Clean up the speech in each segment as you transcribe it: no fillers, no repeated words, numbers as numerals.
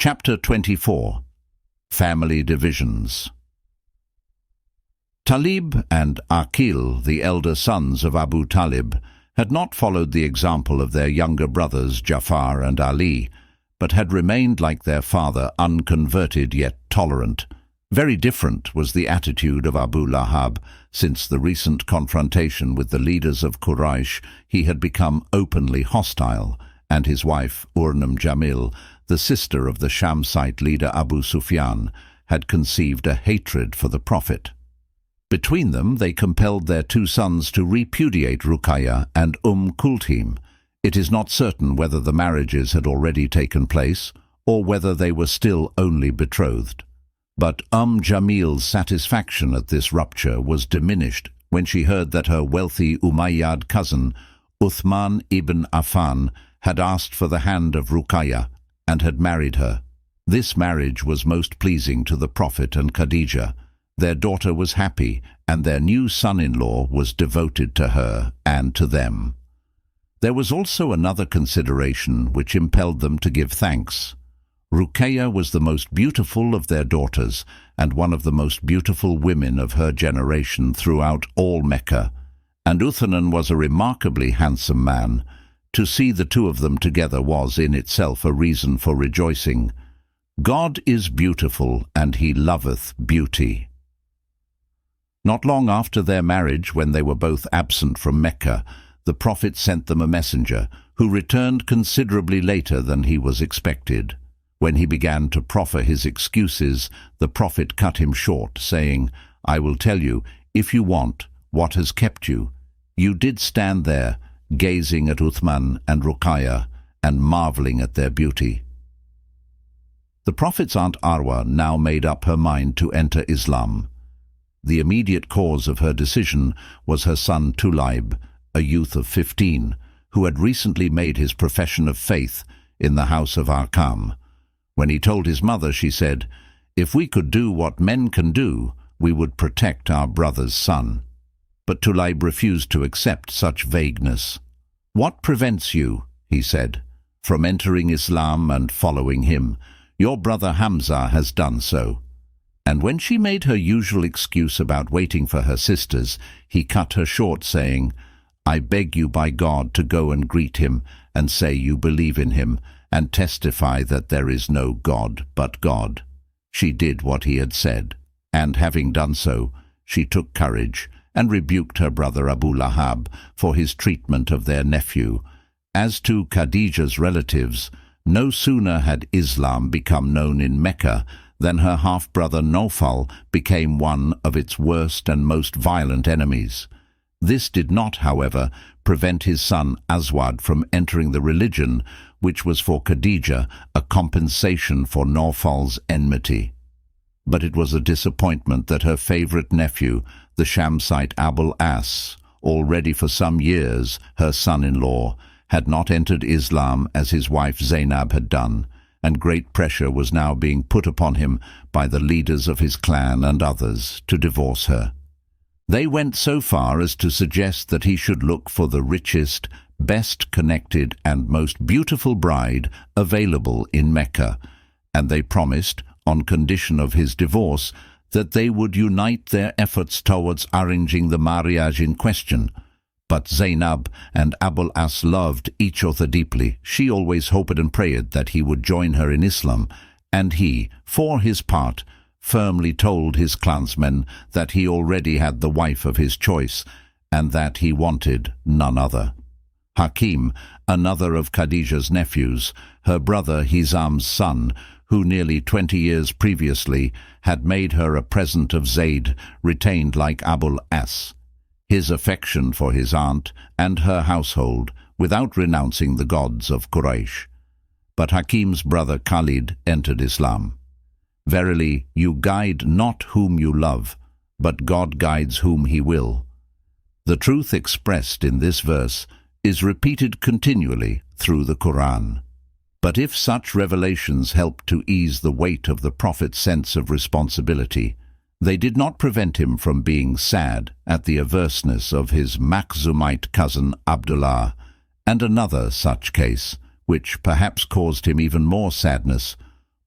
Chapter 24. Family Divisions. Talib and Aqil, the elder sons of Abu Talib, had not followed the example of their younger brothers Jafar and Ali, but had remained like their father, unconverted yet tolerant. Very different was the attitude of Abu Lahab. Since the recent confrontation with the leaders of Quraysh, he had become openly hostile, and his wife, Jamil, the sister of the Shamsite leader Abu Sufyan, had conceived a hatred for the Prophet. Between them, they compelled their two sons to repudiate Ruqayya and Kulthum. It is not certain whether the marriages had already taken place, or whether they were still only betrothed. But Jamil's satisfaction at this rupture was diminished when she heard that her wealthy Umayyad cousin, Uthman ibn Affan, had asked for the hand of Ruqayya and had married her. This marriage was most pleasing to the Prophet and Khadija. Their daughter was happy, and their new son-in-law was devoted to her and to them. There was also another consideration which impelled them to give thanks. Ruqayya was the most beautiful of their daughters, and one of the most beautiful women of her generation throughout all Mecca, and Uthman was a remarkably handsome man. To see the two of them together was in itself a reason for rejoicing. God is beautiful, and he loveth beauty. Not long after their marriage, when they were both absent from Mecca, the Prophet sent them a messenger, who returned considerably later than he was expected. When he began to proffer his excuses, the Prophet cut him short, saying, "I will tell you, if you want, what has kept you. You did stand there, gazing at Uthman and Ruqayya, and marveling at their beauty." The Prophet's aunt Arwa now made up her mind to enter Islam. The immediate cause of her decision was her son Tulaib, a youth of 15, who had recently made his profession of faith in the house of Arqam. When he told his mother, she said, "If we could do what men can do, we would protect our brother's son." But Tulaib refused to accept such vagueness. "What prevents you," he said, "from entering Islam and following him? Your brother Hamza has done so." And when she made her usual excuse about waiting for her sisters, he cut her short, saying, "I beg you by God to go and greet him, and say you believe in him, and testify that there is no God but God." She did what he had said, and having done so, she took courage and rebuked her brother Abu Lahab for his treatment of their nephew. As to Khadija's relatives, no sooner had Islam become known in Mecca than her half-brother Nawfal became one of its worst and most violent enemies. This did not, however, prevent his son Aswad from entering the religion, which was for Khadija a compensation for Nawfal's enmity. But it was a disappointment that her favorite nephew, the Shamsite Abul As, already for some years her son-in-law, had not entered Islam as his wife Zaynab had done, and great pressure was now being put upon him by the leaders of his clan and others to divorce her. They went so far as to suggest that he should look for the richest, best connected and most beautiful bride available in Mecca, and they promised, on condition of his divorce, that they would unite their efforts towards arranging the marriage in question. But Zaynab and Abul As loved each other deeply. She always hoped and prayed that he would join her in Islam, and he, for his part, firmly told his clansmen that he already had the wife of his choice, and that he wanted none other. Hakim, another of Khadija's nephews, her brother Hizam's son, who nearly 20 years previously had made her a present of Zayd, retained like Abul As his affection for his aunt and her household, without renouncing the gods of Quraysh. But Hakim's brother Khalid entered Islam. "Verily, you guide not whom you love, but God guides whom he will." The truth expressed in this verse is repeated continually through the Quran. But if such revelations help to ease the weight of the Prophet's sense of responsibility, they did not prevent him from being sad at the averseness of his Makhzumite cousin Abdullah, and another such case, which perhaps caused him even more sadness,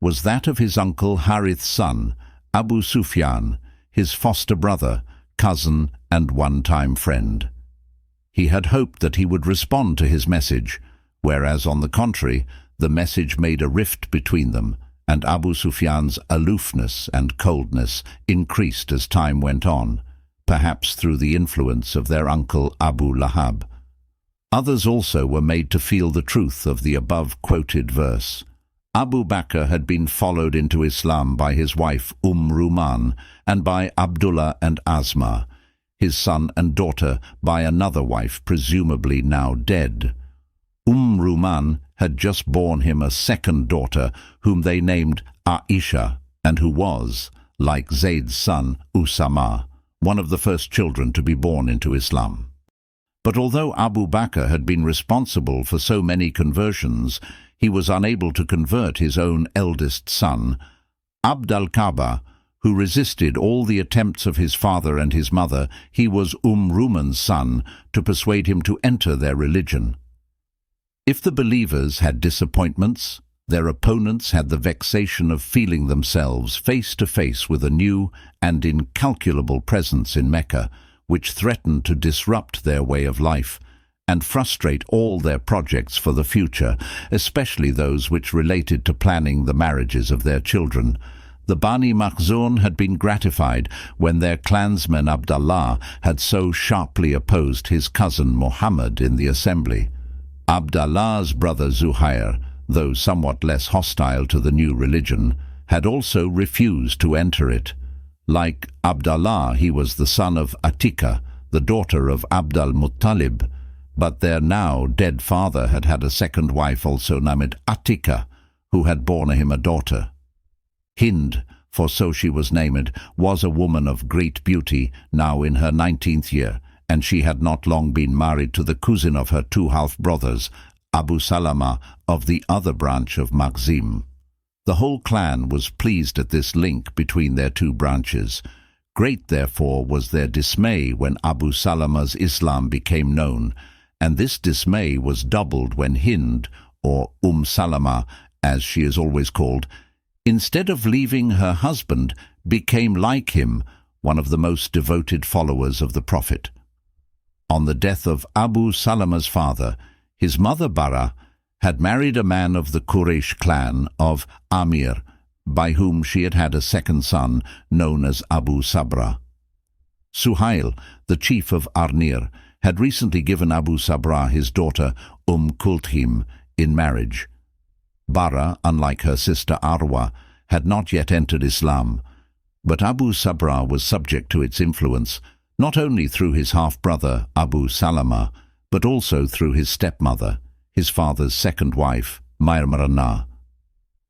was that of his uncle Harith's son, Abu Sufyan, his foster brother, cousin, and one-time friend. He had hoped that he would respond to his message, whereas on the contrary, the message made a rift between them, and Abu Sufyan's aloofness and coldness increased as time went on, perhaps through the influence of their uncle Abu Lahab. Others also were made to feel the truth of the above-quoted verse. Abu Bakr had been followed into Islam by his wife Ruman and by Abdullah and Asma, his son and daughter by another wife, presumably now dead. Ruman had just borne him a second daughter, whom they named Aisha, and who was, like Zayd's son Usama, one of the first children to be born into Islam. But although Abu Bakr had been responsible for so many conversions, he was unable to convert his own eldest son, Abd al-Kaaba, who resisted all the attempts of his father and his mother. He was Ruman's son, to persuade him to enter their religion. If the believers had disappointments, their opponents had the vexation of feeling themselves face to face with a new and incalculable presence in Mecca, which threatened to disrupt their way of life and frustrate all their projects for the future, especially those which related to planning the marriages of their children. The Bani Makhzun had been gratified when their clansman Abdallah had so sharply opposed his cousin Muhammad in the assembly. Abdallah's brother Zuhair, though somewhat less hostile to the new religion, had also refused to enter it. Like Abdallah, he was the son of Atika, the daughter of Abd al-Muttalib, but their now dead father had had a second wife also named Atika, who had borne him a daughter. Hind, for so she was named, was a woman of great beauty, now in her 19th year, and she had not long been married to the cousin of her two half-brothers, Abu Salama, of the other branch of Makhzim. The whole clan was pleased at this link between their two branches. Great, therefore, was their dismay when Abu Salama's Islam became known, and this dismay was doubled when Hind, or Salama, as she is always called, instead of leaving her husband, became like him, one of the most devoted followers of the Prophet. On the death of Abu Salama's father, his mother Bara had married a man of the Quraysh clan of Amir, by whom she had had a second son known as Abu Sabra. Suhail, the chief of Arnir, had recently given Abu Sabra his daughter Kulthim in marriage. Bara, unlike her sister Arwa, had not yet entered Islam, but Abu Sabra was subject to its influence, not only through his half-brother Abu Salama, but also through his stepmother, his father's second wife, Maymuna.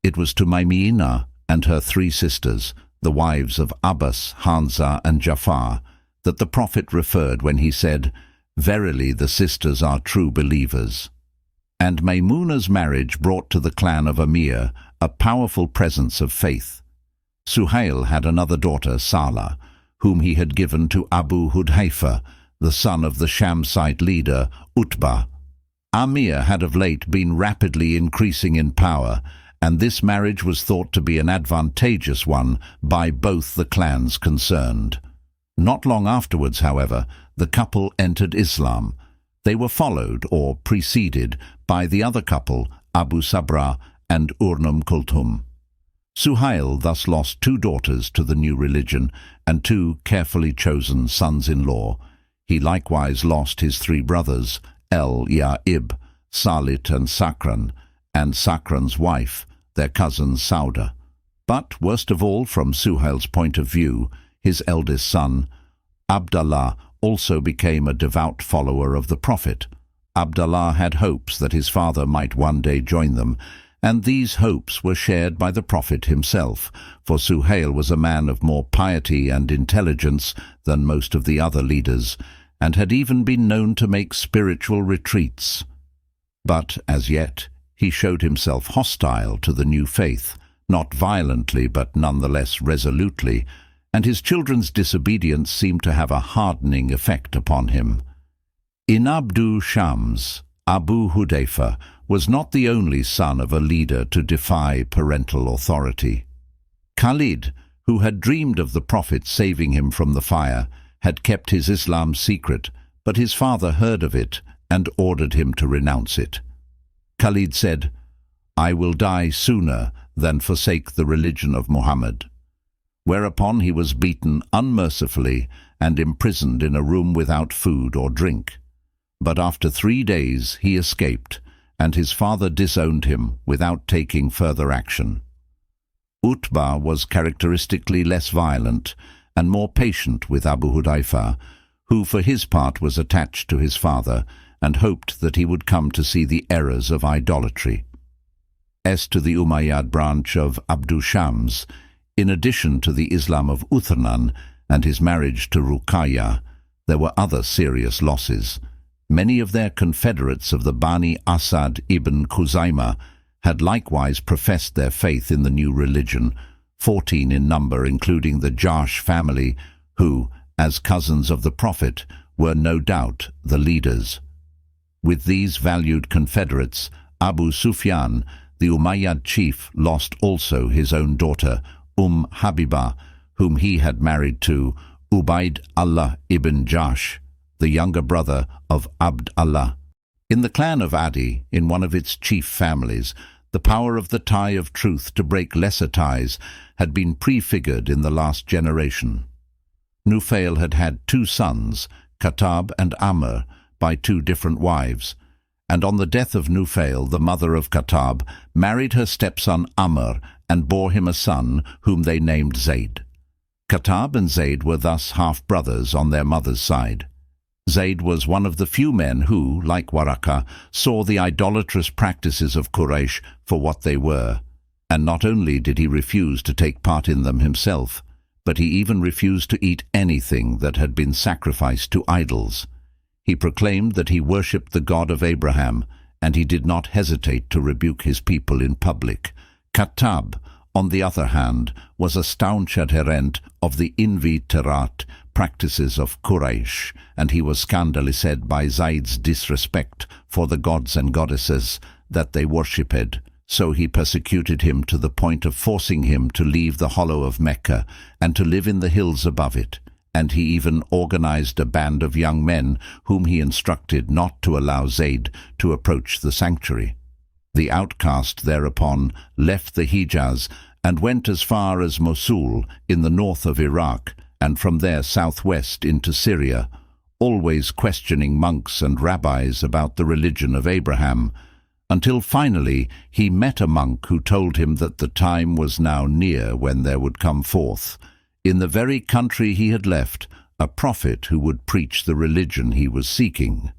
It was to Maymuna and her three sisters, the wives of Abbas, Hanza, and Jafar, that the Prophet referred when he said, "Verily the sisters are true believers." And Maymuna's marriage brought to the clan of Amir a powerful presence of faith. Suhail had another daughter, Salah, whom he had given to Abu Hudhaifa, the son of the Shamsite leader, Utbah. Amir had of late been rapidly increasing in power, and this marriage was thought to be an advantageous one by both the clans concerned. Not long afterwards, however, the couple entered Islam. They were followed, or preceded, by the other couple, Abu Sabra and Kulthum. Suhail thus lost two daughters to the new religion and two carefully chosen sons-in-law. He likewise lost his three brothers, El-Ya'ib, Salit and Sakran Sakran's wife, their cousin Sauda. But, worst of all from Suhail's point of view, his eldest son, Abdallah, also became a devout follower of the Prophet. Abdallah had hopes that his father might one day join them, and these hopes were shared by the Prophet himself, for Suhail was a man of more piety and intelligence than most of the other leaders, and had even been known to make spiritual retreats. But, as yet, he showed himself hostile to the new faith, not violently but nonetheless resolutely, and his children's disobedience seemed to have a hardening effect upon him. In Abdu Shams, Abu Hudayfa was not the only son of a leader to defy parental authority. Khalid, who had dreamed of the Prophet saving him from the fire, had kept his Islam secret, but his father heard of it and ordered him to renounce it. Khalid said, "I will die sooner than forsake the religion of Muhammad." Whereupon he was beaten unmercifully and imprisoned in a room without food or drink. But after 3 days he escaped, and his father disowned him without taking further action. Utbah was characteristically less violent and more patient with Abu Hudayfa, who for his part was attached to his father and hoped that he would come to see the errors of idolatry. As to the Umayyad branch of Abdu Shams, in addition to the Islam of Uthman and his marriage to Ruqayya, there were other serious losses. Many of their confederates of the Bani Asad ibn Khuzaymah had likewise professed their faith in the new religion, 14 in number, including the Jahsh family, who, as cousins of the Prophet, were no doubt the leaders. With these valued confederates, Abu Sufyan, the Umayyad chief, lost also his own daughter, Habibah, whom he had married to Ubayd Allah ibn Jahsh, the younger brother of Abd Allah. In the clan of Adi, in one of its chief families, the power of the tie of truth to break lesser ties had been prefigured in the last generation. Nufail had had 2 sons, Khattab and Amr, by 2 different wives, and on the death of Nufail, the mother of Khattab, married her stepson Amr and bore him a son whom they named Zayd. Khattab and Zayd were thus half-brothers on their mother's side. Zayd was one of the few men who, like Waraka, saw the idolatrous practices of Quraysh for what they were, and not only did he refuse to take part in them himself, but he even refused to eat anything that had been sacrificed to idols. He proclaimed that he worshipped the God of Abraham, and he did not hesitate to rebuke his people in public. Khattab, on the other hand, was a staunch adherent of the inveterate practices of Quraysh, and he was scandally said by Zayd's disrespect for the gods and goddesses that they worshipped. So he persecuted him to the point of forcing him to leave the hollow of Mecca and to live in the hills above it, and he even organized a band of young men whom he instructed not to allow Zayd to approach the sanctuary. The outcast thereupon left the Hijaz and went as far as Mosul in the north of Iraq, and from there southwest into Syria, always questioning monks and rabbis about the religion of Abraham, until finally he met a monk who told him that the time was now near when there would come forth, in the very country he had left, a prophet who would preach the religion he was seeking.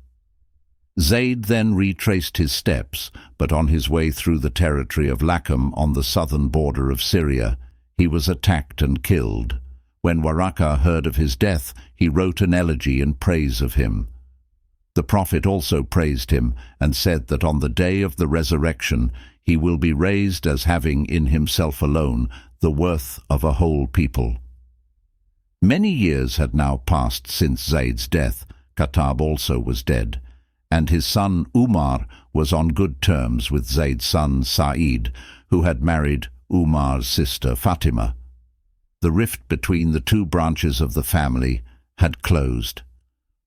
Zayd then retraced his steps, but on his way through the territory of Lakham on the southern border of Syria, he was attacked and killed. When Waraka heard of his death, he wrote an elegy in praise of him. The Prophet also praised him and said that on the day of the resurrection he will be raised as having in himself alone the worth of a whole people. Many years had now passed since Zayd's death. Khattab also was dead, and his son Umar was on good terms with Zayd's son Sa'id, who had married Umar's sister Fatima. The rift between the 2 branches of the family had closed.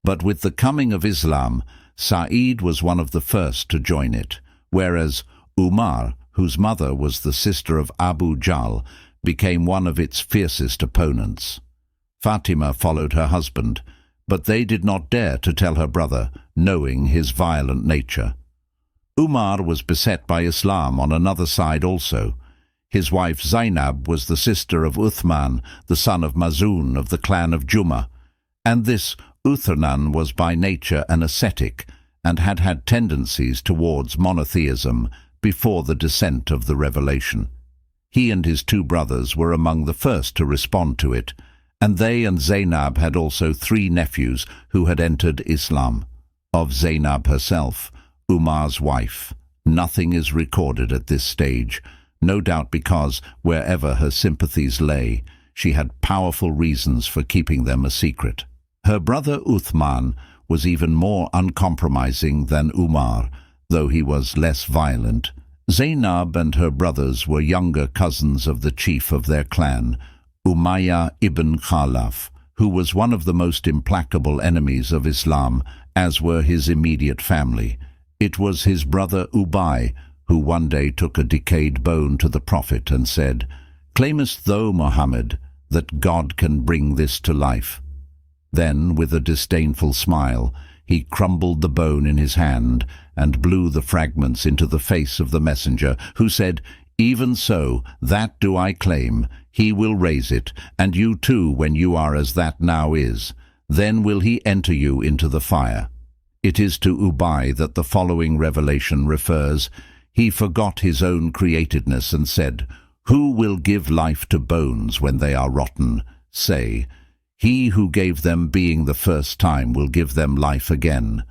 But with the coming of Islam, Sa'id was one of the first to join it, whereas Umar, whose mother was the sister of Abu Jahl, became one of its fiercest opponents. Fatima followed her husband, but they did not dare to tell her brother, knowing his violent nature. Umar was beset by Islam on another side also. His wife Zainab was the sister of Uthman, the son of Mazun of the clan of Jumah, and this Uthman was by nature an ascetic and had had tendencies towards monotheism before the descent of the revelation. He and his 2 brothers were among the first to respond to it, and they and Zainab had also 3 nephews who had entered Islam. Of Zainab herself, Umar's wife, nothing is recorded at this stage, no doubt because, wherever her sympathies lay, she had powerful reasons for keeping them a secret. Her brother Uthman was even more uncompromising than Umar, though he was less violent. Zaynab and her brothers were younger cousins of the chief of their clan, Umayyah ibn Khalaf, who was one of the most implacable enemies of Islam, as were his immediate family. It was his brother Ubay who one day took a decayed bone to the Prophet and said, "Claimest thou, Muhammad, that God can bring this to life?" Then, with a disdainful smile, he crumbled the bone in his hand and blew the fragments into the face of the messenger, who said, "Even so, that do I claim. He will raise it, and you too when you are as that now is. Then will he enter you into the fire." It is to Ubay that the following revelation refers. He forgot his own createdness and said, "Who will give life to bones when they are rotten? Say, He who gave them being the first time will give them life again."